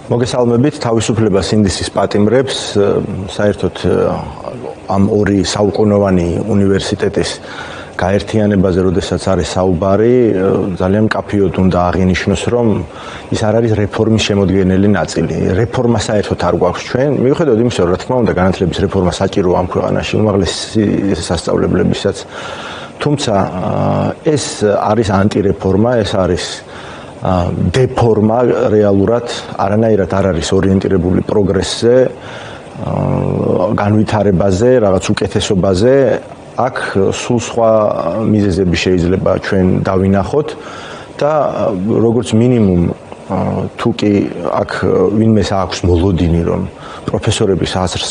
მოგესალმებით თავისუფლება სინდისის პატიმრებს საერთოდ ამ ორი საუკუნოვანი უნივერსიტეტის გაერთიანებაზე, როდესაც არის საუბარი, ძალიან მკაფიოდ უნდა აღინიშნოს, რომ ის არ არის რეფორმის შემოდგენელი ნაწილი. რეფორმა საერთოდ არ გვაქვს ჩვენ. მიუხედავად იმისა, რომ რა თქმა უნდა განათლების რეფორმა საჭიროა ამ ქვეყანაში უმაღლესი სასწავლებლებისაც. თუმცა ეს არის ანტირეფორმა, ეს არის დეფორმა რეალურად არანაირად არ არის ორიენტირებული პროგრესზე, განვითარებაზე, რაღაც უკეთესობაზე. აქ სულ სხვა მიზეზები შეიძლება ჩვენ დავინახოთ და როგორც მინიმუმ თუ კი აქ ვინმეს აქვს მოლოდინი, რომ პროფესორების აზრს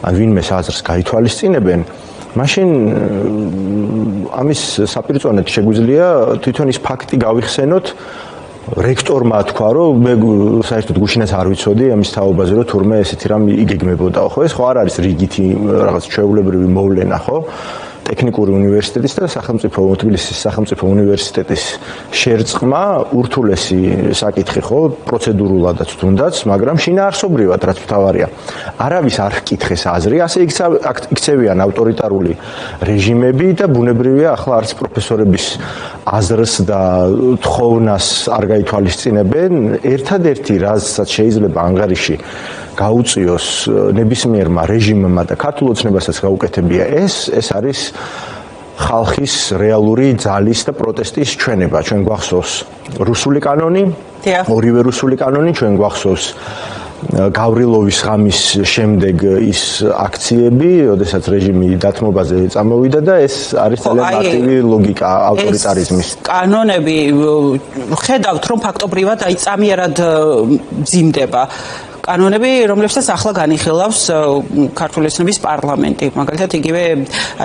ან ვინმეს აზრს გაითვალისწინებენ, მაშინ ამის საპირწონედ შეგვიძლია თვითონ ის ფაქტი გავიხსენოთ. რექტორმა თქვა, რომ მე საერთოდ გუშინაც არ ვიცოდი ამის თაობაზე, რომ თურმე ესეთი რამ იგეგმებოდაო, ხო? ეს ხო არ არის რიგითი რაღაც ჩვეულებრივი მოვლენა, ხო? ტექნიკური უნივერსიტეტის და თბილისის სახელმწიფო უნივერსიტეტის შერწყმა ურთულესი საკითხი, ხო? პროცედურულადაც თუნდაც, მაგრამ შინაარსობრივად რაც მთავარია. არავის არ ჰკითხეს აზრი, ასე იქცევიან ავტორიტარული რეჟიმები და ბუნებრივია ახლა არც პროფესორების აზრს და თხოვნას არ გაითვალისწინებენ. ერთადერთი რასაც შეიძლება ანგარიში გაუწიოს ნებისმიერმა რეჟიმმა და ქართულ ოცნებასაც გაუკეთებია ეს არის ხალხის რეალური ძალის და პროტესტის ჩვენება. ჩვენ გვახსოვს რუსული კანონი, ორივე რუსული კანონი, ჩვენ გვახსოვს გავრილოვის ღამის შემდეგ ის აქციები, როდესაც რეჟიმი დათმობაზე წამოვიდა და ეს არის ძალიან მარტივი ლოგიკა ავტორიტარიზმის. კანონები ხედავთ, რომ ფაქტობრივად წამიერად მძიმდება. კანონები, რომლებსაც ახლა განიხილავს ქართული ოცნების პარლამენტი. მაგალითად, იგივე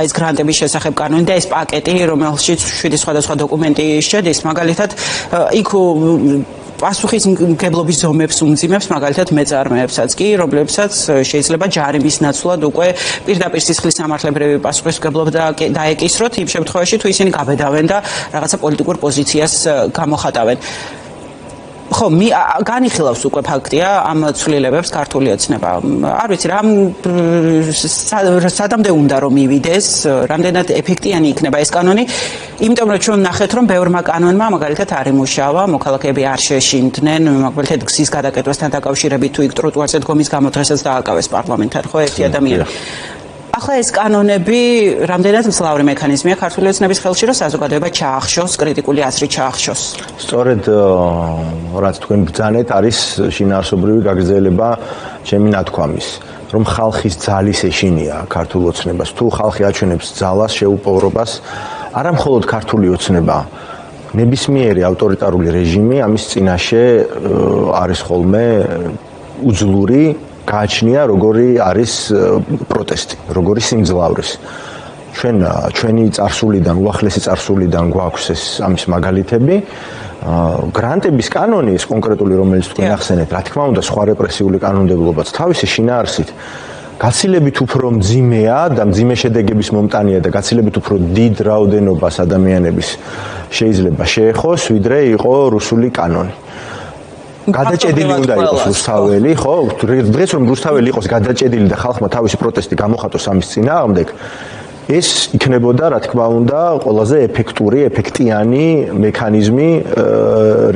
ეს გრანტების შესახებ კანონი და ეს პაკეტი, რომელშიც 7 სხვადასხვა დოკუმენტი შედის, მაგალითად, იქ პასუხისმგებლობის ზომებს უმძიმებს, მაგალითად, მეწარმეებსაც კი, რომლებსაც შეიძლება ჯარიმის ნაცვლად უკვე პირდაპირ სისხლის სამართლებრივი პასუხისმგებლობა დაეკისროთ, იმ შემთხვევაში, თუ ისინი გაბედავენ და რაღაცა პოლიტიკურ პოზიციას გამოხატავენ. ხო, განიხილავს უკვე ფაქტია ამ ცვლილებებს ქართული ოცნება. არ ვიცი, სადამდე უნდა რომ მივიდეს, რამდენად ეფექტიანი იქნება ეს კანონი, იმიტომ რომ ჩვენ ნახეთ, რომ ბევრმა კანონმა მაგალითად არ იმუშავა, მოქალაქეები არ შეშინდნენ, მაგალითად გზის გადაკეთებასთან დაკავშირებით თუ იქ ტროტუარზე დგომის გამო დღესაც დააკავეს პარლამენტთან, ხო, ერთი ადამიანი. ახლა ეს კანონები რამდენად მძლავრი მექანიზმია ქართული ოცნების ხელში, რომ საზოგადოება ჩაახშოს, კრიტიკული აზრი ჩაახშოს. სწორედ რაც თქვენ ბრძანეთ, არის შინაარსობრივი გაგრძელება ჩემი ნათქვამის, რომ ხალხის ძალის ეშინია ქართულ ოცნებას. თუ ხალხი აჩვენებს ძალას, შეუპოვრობას, არა მხოლოდ ქართული ოცნება, ნებისმიერი ავტორიტარული რეჟიმი ამის წინაშე არის ხოლმე უძლური. გააჩნია როგორი არის პროტესტი, როგორი სიმძლავრის. ჩვენი წარსულიდან, უახლესი წარსულიდან გვაქვს ეს ამის მაგალითები. გრანტების კანონი ეს კონკრეტული, რომელიც თქვენ ახსენეთ, რა თქმა უნდა, სხვა რეპრესიული კანონმდებლობაც თავისი შინაარსით გაცილებით უფრო მძიმეა და მძიმე შედეგების მომტანია და გაცილებით უფრო დიდ რაოდენობას ადამიანების შეიძლება შეეხოს, ვიდრე იყო რუსული კანონი. გადაჭედილი უნდა იყოს რუსთაველი, ხო? დღეს რომ რუსთაველი იყოს გადაჭედილი და ხალხმა თავისი პროტესტი გამოხატოს ამის წინააღმდეგ, ეს იქნებოდა, რა თქმა უნდა, ყველაზე ეფექტიანი მექანიზმი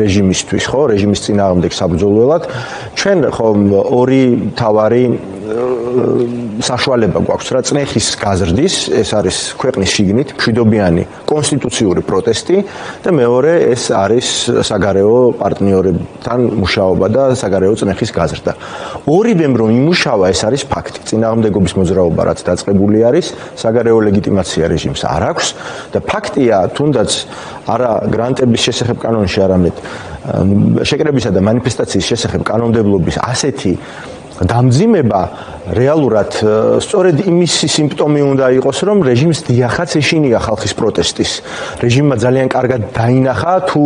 რეჟიმისთვის, ხო? რეჟიმის წინააღმდეგ საბრძოლველად. ჩვენ ხო ორი მთავარი საშუალება გვაქვს რა წნეხის გაზრდის, ეს არის ქვეყნის შიგნით მშვიდობიანი კონსტიტუციური პროტესტი და მეორე ეს არის საგარეო პარტნიორებთან მუშაობა და საგარეო წნეხის გაზრდა. ორივემ რომ იმუშავა, ეს არის ფაქტი. წინააღმდეგობის მოძრაობა რაც დაწყებული არის, საგარეო ლეგიტიმაცია რეჟიმს არ აქვს და ფაქტია, თუნდაც არა გრანტების შესახებ კანონში, არამედ შეკრებისა და მანიფესტაციის შესახებ კანონმდებლობის ასეთი დამძიმება რეალურად სწორედ იმისი სიმპტომი უნდა იყოს, რომ რეჟიმს დიახაც ეშინია ხალხის პროტესტის. რეჟიმმა ძალიან კარგად დაინახა თუ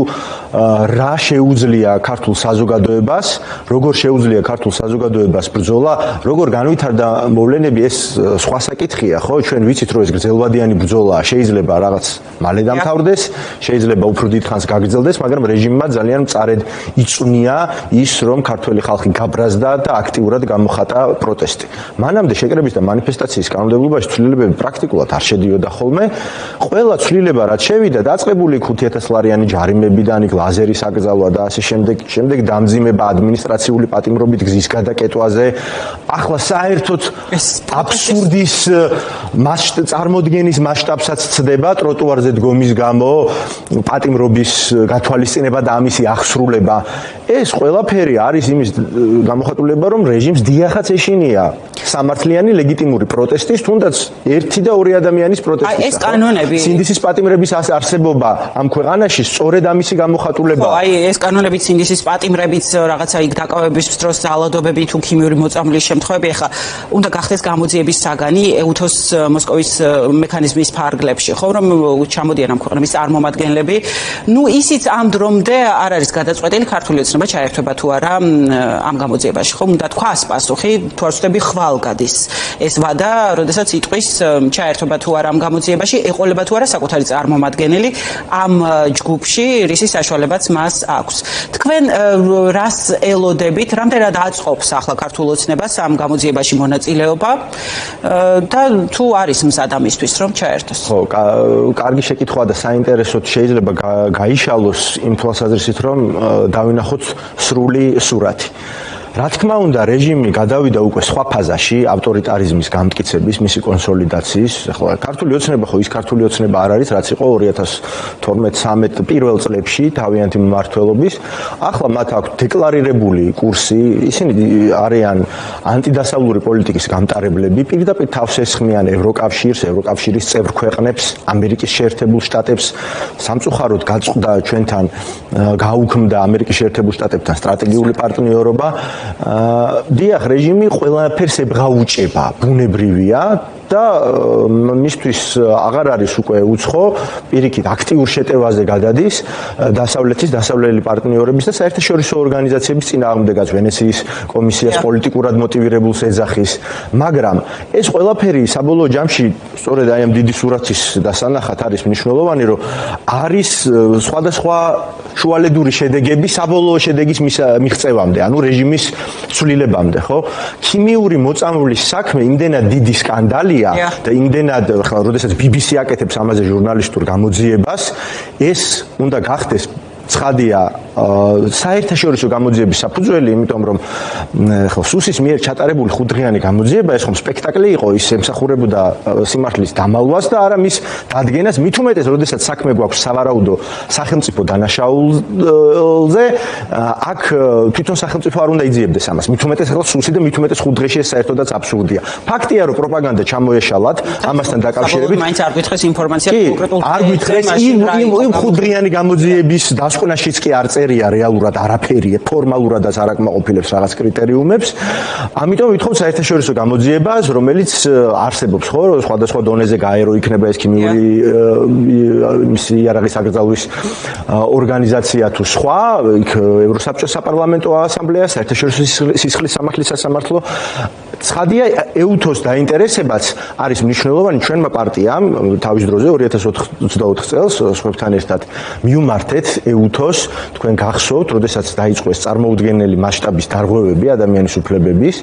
რა შეუძლია ქართულ საზოგადოებას, როგორ შეუძლია ქართულ საზოგადოებას ბრძოლა, როგორ განვითარდა მოვლენები, ეს სხვა საკითხია, ხო? ჩვენ ვიცით, რომ ეს გრძელვადიანი ბრძოლაა, შეიძლება რაღაც მალე დამთავრდეს, შეიძლება უფრო დიდ ხანს გაგრძელდეს, მაგრამ რეჟიმმა ძალიან მწარედ იწვნია ის, რომ ქართველი ხალხი გაბრაზდა და აქტიურად გამოხატა პროტესტი. მანამდე შეკრების და მანიფესტაციის კანონმდებლობაში ცვლილებები პრაქტიკულად არ შედიოდა ხოლმე. ყველა ცვლილება რაც შევიდა, დაწყებული 5000 ლარიანი ჯარიმებიდან, იქ ლაზერის აკრძალვა და ასე შემდეგ დამძიმება ადმინისტრაციული პატიმრობით გზის გადაკეტვაზე. ახლა საერთოდ აბსურდის წარმოდგენის მასშტაბსაც ცდება ტროტუარზე დგომის გამო, პატიმრობის გათვალისწინება და ამისი აღსრულება. ეს ყველაფერი არის იმის გამოხატულება, რომ რეჟიმს დიახაც ეშინია სამართლიანი ლეგიტიმური პროტესტის, თუნდაც ერთი და ორი ადამიანის პროტესტის. ეს კანონები, სინდისის პატიმრების არსებობა ამ ქვეყანაში სწორედ ამისი გამოხატულებაა. ეს კანონები, სინდისის პატიმრებიც, რაღაცა იქ დაკავების დროს ძალადობები თუ ქიმიური მოწამვლის შემთხვევები, ახლა უნდა გახდეს გამოძიების საგანი ეუთოს მოსკოვის მექანიზმის ფარგლებში, ხო, რომ ჩამოდიან ამ ქვეყნების წარმომადგენლები. ნუ ისიც ამ დრომდე არ არის გადაწყვეტილი ქართული ოცნება ჩაერთვება თუ არა ამ გამოძიებაში, ხო, უნდა თქვას პასუხი, თუ არ ვცდები ხვალ გადის ეს ვადა, როდესაც იტყვის ჩაერთვება თუ არა ამ გამოძიებაში, ეყოლება თუ არა საკუთარი წარმომადგენელი ამ ჯგუფში, რისი საშუალებაც მას აქვს. თქვენ რას ელოდებით, რამდენად აწყობს ახლა ქართულ ოცნებას ამ გამოძიებაში მონაწილეობა და თუ არის მზად ამისთვის, რომ ჩაერთოს? ხო, კარგი შეკითხვაა და საინტერესოდ შეიძლება გაიშალოს იმ თვალსაზრისით, რომ დავინახოთ სრული სურათი. რა თქმა უნდა, რეჟიმი გადავიდა უკვე სხვა ფაზაში, ავტორიტარიზმის გამტკიცების, მისი კონსოლიდაციის. ახლა ქართული ოცნება ხო ის ქართული ოცნება არ არის, რაც იყო 2012-13 პირველ წლებში თავიანთი მმართველობის. ახლა მათ აქვს დეკლარირებული კურსი, ისინი არიან ანტიდასავლური პოლიტიკის გამტარებლები, პირდაპირ თავს ესხმიან ევროკავშირს, ევროკავშირის წევრ ქვეყნებს, ამერიკის შეერთებულ შტატებს, სამწუხაროდ გაწყდა ჩვენთან გაუქმდა ამერიკის შეერთებულ შტატებთან სტრატეგიული პარტნიორობა. დიახ, რეჟიმი ყველაფერს ებღაუჭება, ბუნებრივია და მისთვის აღარ არის უკვე უცხო, პირიქით აქტიურ შეტევაზე გადადის დასავლელი პარტნიორების და საერთაშორისო ორგანიზაციების წინააღმდეგაც ვენეციის კომისიას პოლიტიკურად მოტივირებულს ეძახის, მაგრამ ეს ყველაფერი საბოლოო ჯამში სწორედ აი ამ დიდი სურათის დასანახად არის მნიშვნელოვანი, რომ არის სხვადასხვა შუალედური შედეგები საბოლოო შედეგის მიღწევამდე, ანუ რეჟიმის ცვლილებამდე, ხო? ქიმიური მოწამვლის საქმე იმდენად დიდი სკანდალია და იმდენად, ხა, როდესაც BBC აკეთებს ამაზე ჟურნალისტურ გამოძიებას, ეს უნდა გახდეს ცხადია საერთაშორისო გამოძიების საფუძველი, იმიტომ რომ ხო სუსის მიერ ჩატარებული 5დღიანი გამოძიება ეს ხომ სპექტაკლი იყო, ის ემსახურებოდა სიმართლის დამალვას და არა მის დადგენას, მით უმეტეს, როდესაც საქმე გვაქვს სავარაუდო სახელმწიფო დანაშაულზე, აქ თვითონ სახელმწიფო არ უნდა იძიებდეს ამას. მით უმეტეს ახლა სუსი და მით უმეტეს 5 დღეში ეს საერთოდაც აბსურდია. ფაქტია, რომ პროპაგანდა ჩამოეშალათ ამასთან დაკავშირებით. მაინც არ გითხრეს ინფორმაცია კონკრეტულ არ გითხრეს იმ 5დღიანი გამოძიების დასკვნაშიც კი არ წერია რეალურად არაფერი, ფორმალურადაც არ აკმაყოფილებს რაღაც კრიტერიუმებს. ამიტომ ვითხოვთ საერთაშორისო გამოძიებას, რომელიც არსებობს, ხო, სხვადასხვა დონეზე გაერო იქნება ეს ქიმიური მისი იარაღის აკრძალვის ორგანიზაცია თუ სხვა, იქ ევროსაბჭოს საპარლამენტო ასამბლეა, საერთაშორისო სისხლის სამართლის სასამართლო. ცხადია, ეუთოს დაინტერესებაც არის მნიშვნელოვანი. ჩვენმა პარტიამ თავის დროზე 2024 წელს სხვებთან ერთად მიუმართეთ ეუთოს, თქვენ გახსოვთ, როდესაც დაიწყო ეს წარმოუდგენელი მასშტაბის დარღვევები ადამიანის უფლებების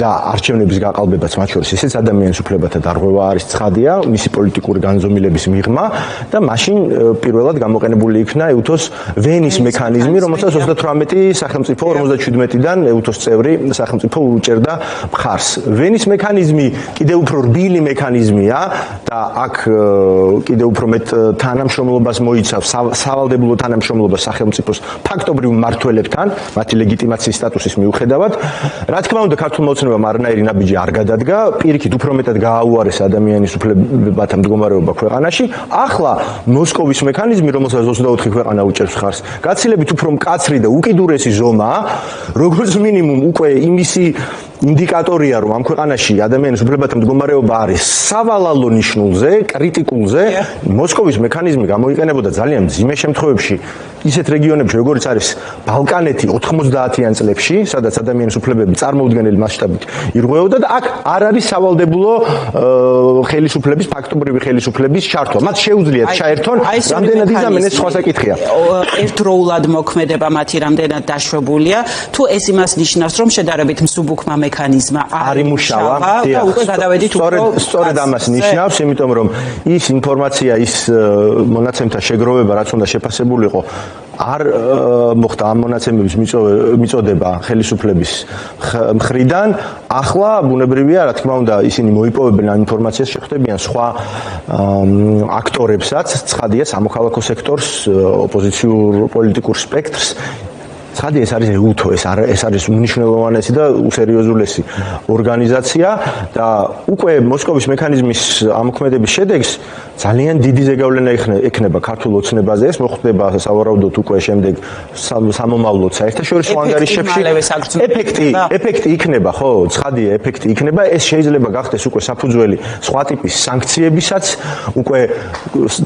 და არჩევნების გაყალბებაც მათ შორის ესეც ადამიანის უფლებათა დარღვევა არის ცხადია, მისი პოლიტიკური განზომილების მიღმა და მაშინ პირველად გამოყენებული იქნა ეუთოს ვენის მექანიზმი, რომელსაც 38 სახელმწიფო 57-დან ეუთოს წევრი სახელმწიფო უჭერდა მხარს. ვენის მექანიზმი კიდევ უფრო რბილი მექანიზმია და აქ კიდევ უფრო მეტ თანამშრომლობას მოიცავს, სავალდებულო თანამშრომლობას სახელმწიფოს ფაქტობრივ მმართველებთან, მათი ლეგიტიმაციის სტატუსის მიუხედავად. რა თქმა უნდა, ქართულმა ოცნებამ არანაირი ნაბიჯი არ გადადგა, პირიქით უფრო მეტად გააუარეს ადამიანის უფლებათა მდგომარეობა ქვეყანაში. ახლა მოსკოვის მექანიზმი, რომელსაც 24 ქვეყანა უჭერს მხარს, გაცილებით უფრო მკაცრი და უკიდურესი ზომაა, როგორც მინიმუმ უკვე იმისი ინდიკატორია, რომ ამ ქვეყანაში ადამიანის უფლებათა მდგომარეობა არის სავალალო ნიშნულზე, კრიტიკულზე, მოსკოვის მექანიზმი გამოიყენებოდა ძალიან მძიმე შემთხვევებში ისეთ რეგიონებში, როგორც არის ბალკანეთი 90-იან წლებში, სადაც ადამიანის უფლებები წარმოუდგენელი მასშტაბით ირღვეოდა და აქ არ არის სავალდებულო ხელისუფლების, ფაქტობრივი ხელისუფლების ჩართვა. მათ შეუძლიათ ჩაერთონ რამდენად იზამენ ეს სხვა საკითხია. ერთდროულად მოქმედება მათი რამდენად დაშვებულია, თუ ეს იმას ნიშნავს, რომ შედარებით მსუბუქმა მექანიზმა არ იმუშავა და უკვე გადავედით სწორედ ამას ნიშნავს, იმიტომ რომ ის ინფორმაცია, ის მონაცემთა შეგროვება, რაც უნდა შეფასებულიყო, არ მოხდა ამ მონაცემების მიწოდება ხელისუფლების მხრიდან. ახლა ბუნებრივია, რა თქმა უნდა, ისინი მოიპოვებენ ამ ინფორმაციას, შეხვდებიან სხვა აქტორებსაც, ცხადია სამოქალაქო სექტორს, ოპოზიციურ პოლიტიკურ სპექტრს. ცხადია, ეს არის EUTO, ეს არის უნიშნელოვანესი და უსერიოზულესი ორგანიზაცია და უკვე მოსკოვის მექანიზმის ამოქმედების შედეგს ძალიან დიდი ზეგავლენა ექნება ქართულ ოცნებაზე. ეს მოხდება სავარაუდოდ უკვე შემდეგ სამომავლოდ საერთაშორისო ანგარიშებში. ეფექტი იქნება, ხო, ცხადია, ეფექტი იქნება. ეს შეიძლება გახდეს უკვე საფუძველი სხვა ტიპის სანქციებისაც, უკვე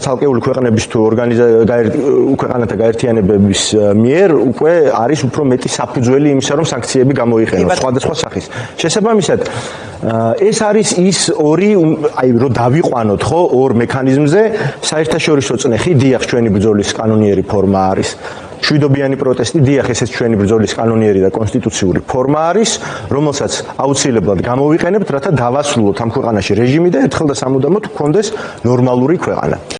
ცალკეული ქვეყნების თუ ქვეყანათა გაერთიანებების მიერ უკვე არის უფრო მეტი საფუძველი იმისა, რომ სანქციები გამოიყენოს სხვადასხვა სახის. შესაბამისად, ეს არის ის ორი, რომ დავიყვანოთ, ხო, ორ მექანიზმზე საერთაშორისო წნეხი, დიახ, ჩვენი ბრძოლის კანონიერი ფორმა არის. შვიდობიანი პროტესტი, დიახ, ესეც ჩვენი ბრძოლის კანონიერი და კონსტიტუციური ფორმა არის, რომელსაც აუცილებლად გამოვიყენებთ, რათა დავასრულოთ ამ ქვეყანაში რეჟიმი და ერთხელ და სამუდამოდ გქონდეს ნორმალური ქვეყანა.